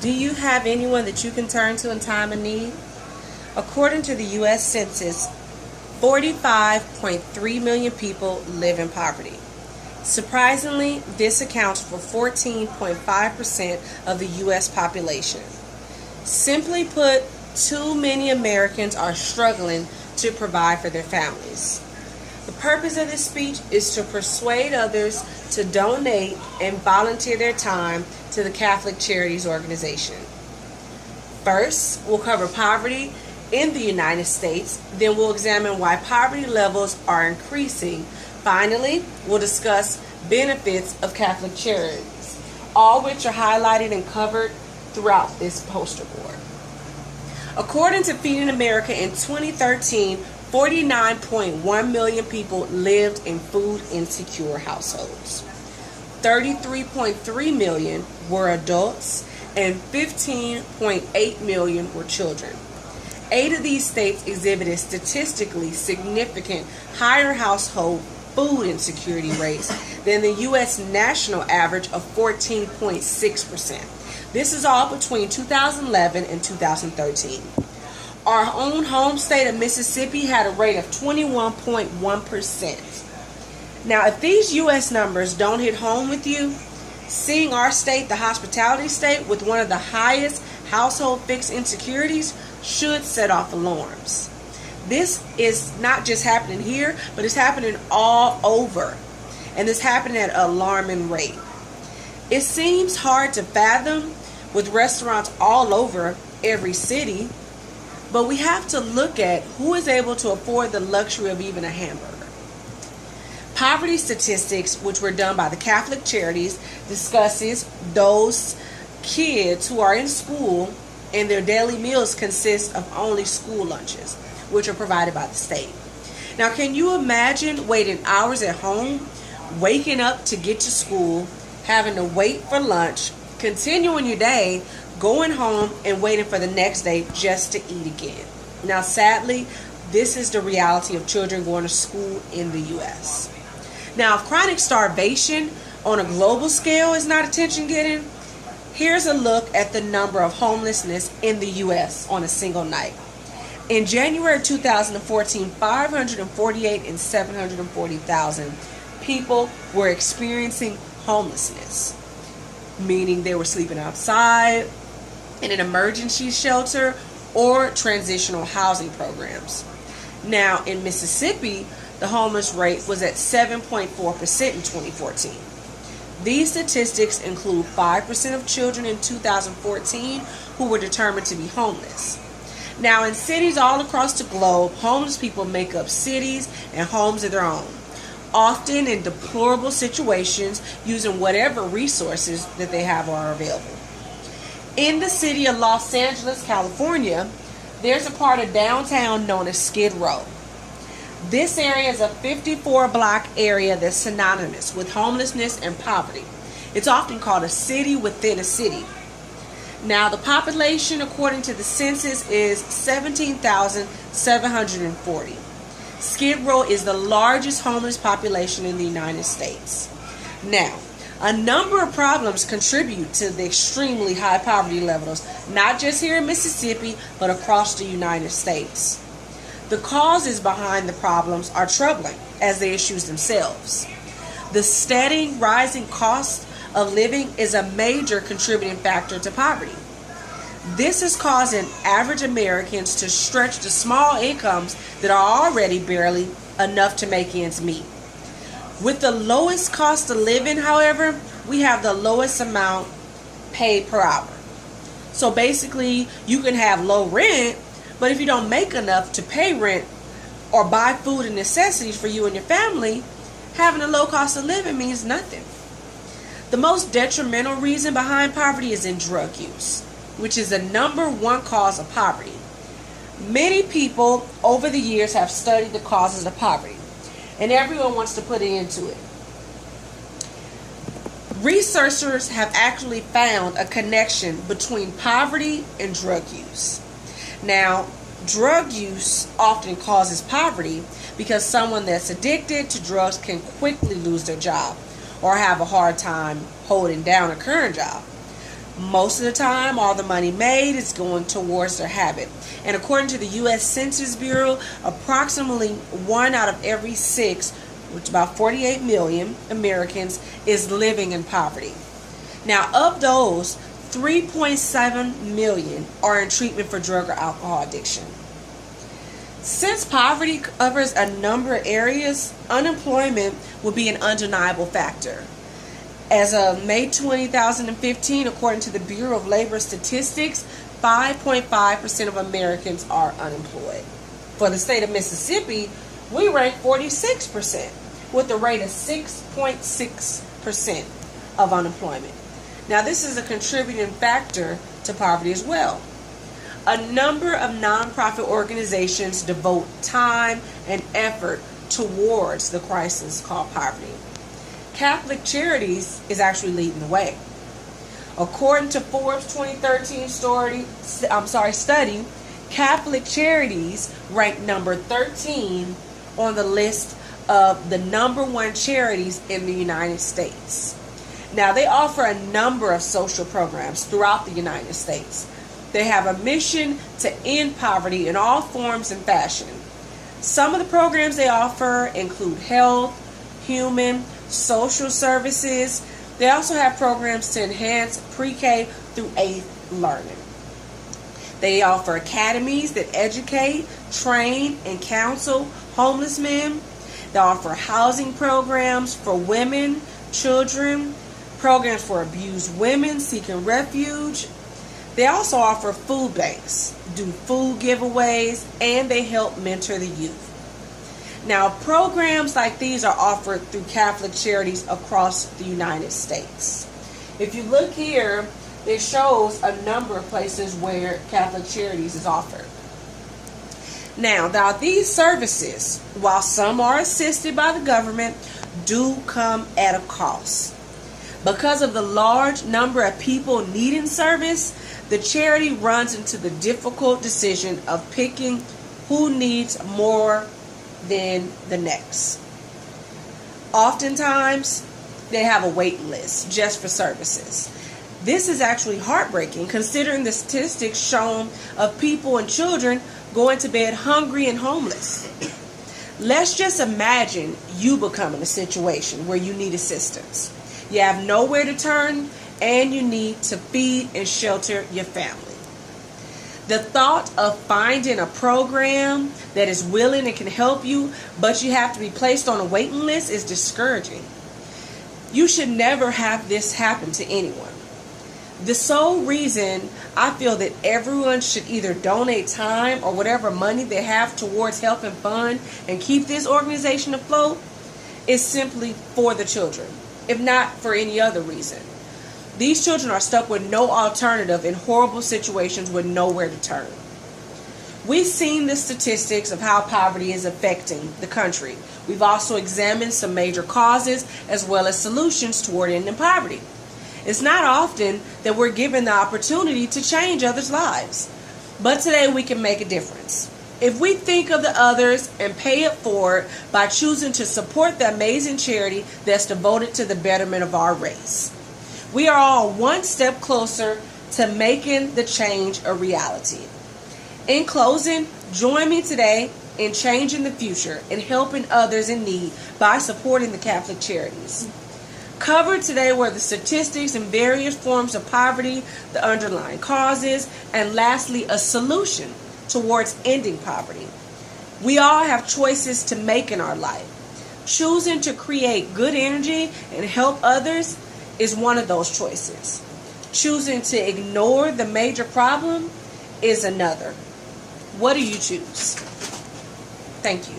Do you have anyone that you can turn to in time of need? According to the U.S. Census, 45.3 million people live in poverty. Surprisingly, this accounts for 14.5% of the U.S. population. Simply put, too many Americans are struggling to provide for their families. The purpose of this speech is to persuade others to donate and volunteer their time to the Catholic Charities Organization. First, we'll cover poverty in the United States, then we'll examine why poverty levels are increasing. Finally, we'll discuss benefits of Catholic charities, all which are highlighted and covered throughout this poster board. According to Feeding America in 2013, 49.1 million people lived in food insecure households. 33.3 million were adults and 15.8 million were children. 8 of these states exhibited statistically significant higher household food insecurity rates than the U.S. national average of 14.6%. This is all between 2011 and 2013. Our own home state of Mississippi had a rate of 21.1%. Now, if these U.S. numbers don't hit home with you, seeing our state, the hospitality state, with one of the highest household fixed insecurities should set off alarms. This is not just happening here, but it's happening all over. And it's happening at an alarming rate. It seems hard to fathom with restaurants all over every city, but we have to look at who is able to afford the luxury of even a hamburger. Poverty statistics, which were done by the Catholic Charities, discusses those kids who are in school and their daily meals consist of only school lunches, which are provided by the state. Now, can you imagine waiting hours at home, waking up to get to school, having to wait for lunch, continuing your day, going home, and waiting for the next day just to eat again? Now, sadly, this is the reality of children going to school in the U.S. Now, if chronic starvation on a global scale is not attention-getting, here's a look at the number of homelessness in the U.S. on a single night. In January 2014, 548 and 740,000 people were experiencing homelessness, meaning they were sleeping outside, in an emergency shelter, or transitional housing programs. Now, in Mississippi, the homeless rate was at 7.4% in 2014. These statistics include 5% of children in 2014 who were determined to be homeless. Now, in cities all across the globe, homeless people make up cities and homes of their own, often in deplorable situations, using whatever resources that they have are available. In the city of Los Angeles, California, there's a part of downtown known as Skid Row. This area is a 54-block area that's synonymous with homelessness and poverty. It's often called a city within a city. Now, the population, according to the census, is 17,740. Skid Row is the largest homeless population in the United States. Now, a number of problems contribute to the extremely high poverty levels, not just here in Mississippi, but across the United States. The causes behind the problems are troubling as the issues themselves. The steady rising cost of living is a major contributing factor to poverty. This is causing average Americans to stretch the small incomes that are already barely enough to make ends meet. With the lowest cost of living, however, we have the lowest amount paid per hour. So basically, you can have low rent, but if you don't make enough to pay rent or buy food and necessities for you and your family, having a low cost of living means nothing. The most detrimental reason behind poverty is in drug use, which is the number one cause of poverty. Many people over the years have studied the causes of poverty, and everyone wants to put it into it. Researchers have actually found a connection between poverty and drug use. Now, drug use often causes poverty because someone that's addicted to drugs can quickly lose their job or have a hard time holding down a current job. Most of the time, all the money made is going towards their habit. And according to the U.S. Census Bureau, approximately 1 out of every 6, which is about 48 million Americans, is living in poverty. Now, of those, 3.7 million are in treatment for drug or alcohol addiction. Since poverty covers a number of areas, unemployment will be an undeniable factor. As of May 2015, according to the Bureau of Labor Statistics, 5.5% of Americans are unemployed. For the state of Mississippi, we rank 46% with a rate of 6.6% of unemployment. Now, this is a contributing factor to poverty as well. A number of nonprofit organizations devote time and effort towards the crisis called poverty. Catholic Charities is actually leading the way. According to Forbes 2013 study, Catholic Charities ranked number 13 on the list of the number 1 charities in the United States. Now, they offer a number of social programs throughout the United States. They have a mission to end poverty in all forms and fashion. Some of the programs they offer include health, human, social services. They also have programs to enhance pre-K through 8th learning. They offer academies that educate, train, and counsel homeless men. They offer housing programs for women, children, programs for abused women seeking refuge. They also offer food banks, do food giveaways, and they help mentor the youth. Now, programs like these are offered through Catholic Charities across the United States. If you look here, it shows a number of places where Catholic Charities is offered. Now, these services, while some are assisted by the government, do come at a cost. Because of the large number of people needing service, the charity runs into the difficult decision of picking who needs more than the next. Oftentimes, they have a waiting list just for services. This is actually heartbreaking considering the statistics shown of people and children going to bed hungry and homeless. Let's just imagine you become in a situation where you need assistance. You have nowhere to turn and you need to feed and shelter your family. The thought of finding a program that is willing and can help you, but you have to be placed on a waiting list is discouraging. You should never have this happen to anyone. The sole reason I feel that everyone should either donate time or whatever money they have towards helping fund and keep this organization afloat is simply for the children, if not for any other reason. These children are stuck with no alternative in horrible situations with nowhere to turn. We've seen the statistics of how poverty is affecting the country. We've also examined some major causes as well as solutions toward ending poverty. It's not often that we're given the opportunity to change others' lives, but today we can make a difference. If we think of the others and pay it forward by choosing to support the amazing charity that's devoted to the betterment of our race, we are all one step closer to making the change a reality. In closing, join me today in changing the future and helping others in need by supporting the Catholic Charities. Covered today were the statistics and various forms of poverty, the underlying causes, and lastly, a solution towards ending poverty. We all have choices to make in our life. Choosing to create good energy and help others is one of those choices. Choosing to ignore the major problem is another. What do you choose? Thank you.